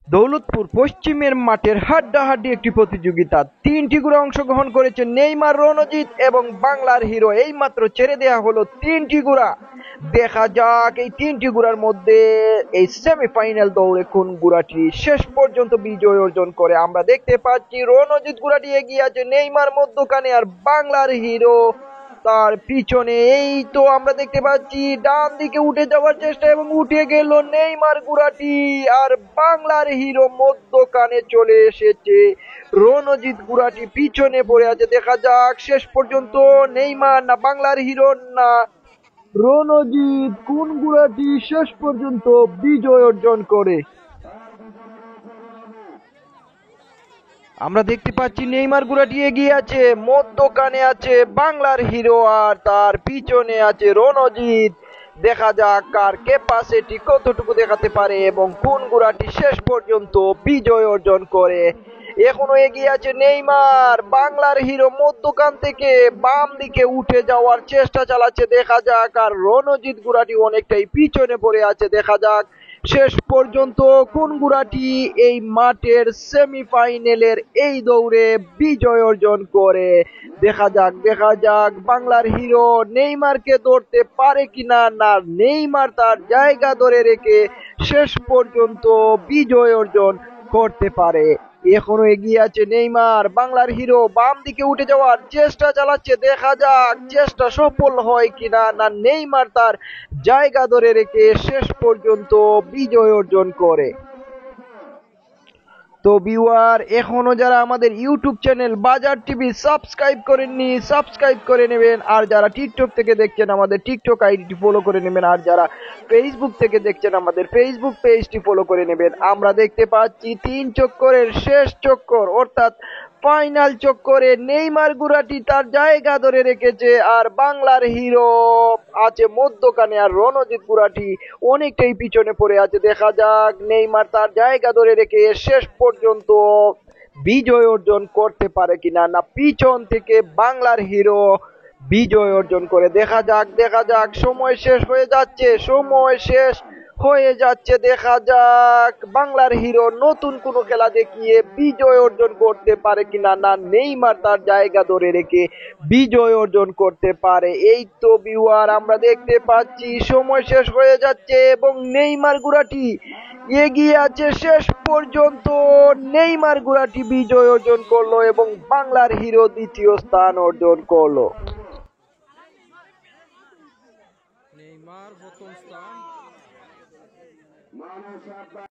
দৌলতপুর পশ্চিমের মাঠের হাড্ডাহাড্ডি একটি প্রতিযোগিতা। তিনটি গুড়া অংশগ্রহণ করেছে, নেইমার, রণজিৎ এবং বাংলার হিরো। এইমাত্র ছেড়ে দেয়া হলো তিনটি গুড়া। দেখা যাক এই তিনটি গুড়ার মধ্যে এই সেমিফাইনাল দৌড়ে কোন গুড়াটি শেষ পর্যন্ত বিজয় অর্জন করে। আমরা দেখতে পাচ্ছি রণজিৎ গুড়াটি এগিয়ে আছে, নেইমার মধ্যখানে আর বাংলার হিরো তার পিছনে। এই তো আমরা দেখতে পাচ্ছি ডান দিকে উঠে যাওয়ার চেষ্টা এবং উঠে গেল নেইমার গুড়াটি, আর বাংলার হিরো মধ্যখানে চলে এসেছে। রণজিৎ গুড়াটি পিছনে পড়ে আছে। দেখা যাক শেষ পর্যন্ত নেইমার না বাংলার হিরো না রণজিৎ কোন গুড়াটি শেষ পর্যন্ত বিজয় অর্জন করে। আমরা দেখতে পাচ্ছি নেইমার গুড়াটি এগিয়ে আছে, মধ্যখানে আছে বাংলার হিরো আর তার পিছনে আছে রণজিৎ। দেখা যাক কার ক্যাপাসিটি কতটুকু দেখাতে পারে এবং কোন গুড়াটি শেষ পর্যন্ত বিজয় অর্জন করে। এখনো এগিয়ে আছে নেইমার, বাংলার হিরো মধ্যখান থেকে বাম দিকে উঠে যাওয়ার চেষ্টা চালাচ্ছে। দেখা যাক আর রণজিৎ গুড়াটি অনেকটাই পিছনে পড়ে আছে। দেখা যাক শেষ পর্যন্ত কোন গুড়াটি এই মাঠের সেমিফাইনালের এই দৌড়ে বিজয় অর্জন করে। দেখা যাক বাংলার হিরো নেইমারকে ধরতে পারে কিনা, না নেইমার তার জায়গা ধরে রেখে শেষ পর্যন্ত বিজয় অর্জন করতে পারে। এখনো এগিয়ে আছে নেইমার, বাংলার হিরো বাম দিকে উঠে যাওয়ার চেষ্টা চালাচ্ছে। দেখা যাক চেষ্টা সফল হয় কিনা, না নেইমার তার জায়গা ধরে রেখে শেষ পর্যন্ত বিজয় অর্জন করে। তো ভিউয়ার, এখনো যারা আমাদের ইউটিউব চ্যানেল বাজার টিভি সাবস্ক্রাইব করেননি, সাবস্ক্রাইব করে নেবেন। আর যারা টিকটক থেকে দেখছেন আমাদের টিকটক আইডিটি ফলো করে নেবেন। আর যারা ফেসবুক থেকে দেখছেন আমাদের ফেসবুক পেজটি ফলো করে নেবেন। আমরা দেখতে পাচ্ছি 3 চক্করের শেষ চক্কর অর্থাৎ ফাইনাল চক্করে নেইমার গুড়াটি তার জায়গা ধরে রেখেছে, আর বাংলার হিরো আছে মধ্যখানে আর রণজিৎ গুড়াটি অনেকটাই পিছনে পড়ে আছে। দেখা যাক নেইমার তার জায়গা ধরে রেখে শেষ পর্যন্ত বিজয় অর্জন করতে পারে কিনা, না পিছন থেকে বাংলার হিরো বিজয় অর্জন করে। দেখা যাক সময় শেষ হয়ে যাচ্ছে। দেখা যাক বাংলার হিরো নতুন কোনো খেলা দেখিয়ে বিজয় অর্জন করতে পারে কিনা, না নেইমার তার জায়গা ধরে রেখে বিজয় অর্জন করতে পারে। এই তো ভিউয়ার, আমরা দেখতে পাচ্ছি সময় শেষ হয়ে যাচ্ছে এবং নেইমার গুড়াটি এগিয়ে আছে। শেষ পর্যন্ত নেইমার গুড়াটি বিজয় অর্জন করলো এবং বাংলার হিরো দ্বিতীয় স্থান অর্জন করলো। নেইমার প্রথম স্থান।